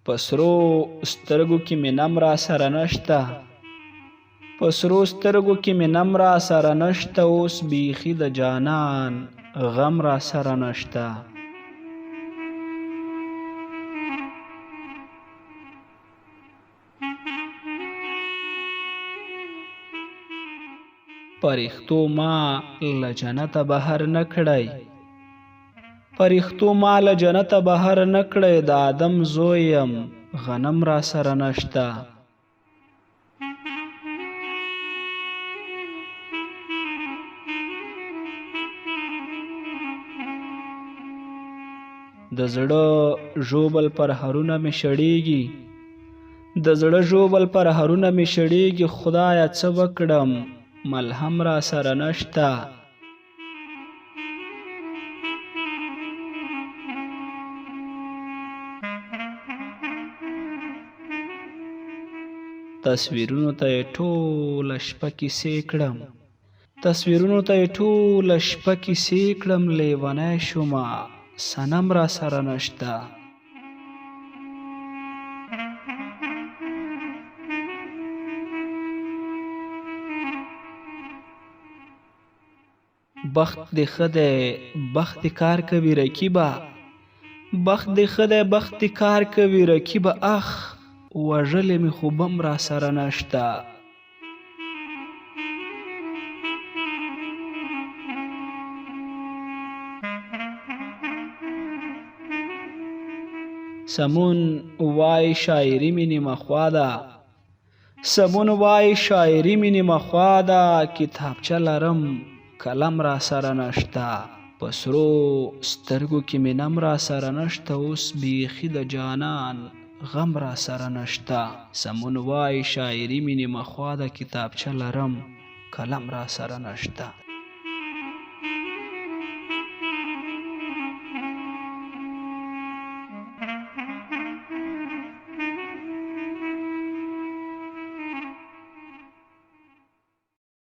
په سرو سترګو کې مې نم را سره نشته، په سرو سترګو کې مې نم را سره نشته، اوس بیخي د جانان غم را سره نشته. پریختو ما له جنته بهر نه کړی، پریختو ما له جنته بهر نه کړی، د آدم زوی یم غنم را سره نشته. د زړه ژوبل پر هرونه مې شړېږي، د زړه ژوبل پر هرونه مې شړېږي، خدایه څه وکړم ملهم را سره نشته. تصویرونو ته یې ټوله شپه کیسې کړم، تصویرونو ته یې ټوله شپه کیسې کړم، لیونی شومه صنم را سره نشته. بخت دې ښه دی بخت دې کار کوي رقیبه، بخت دې ښه دی بخت دې کار کوي رقیبه، اخ وژلې مې خو بم را سره نشته. سمون وای شاعري مې نیمه خوا ده، سمون وای شاعري مې نیمه خوا ده، کتابچه لرم قلم را سره نشته، په سرو سترګو کې مې نم را سره نشته، اوس بیخي د جانان غم را سره نشته. سمون وای شاعري مې نیمه خوا ده، کتابچه لرم قلم را سره نشته.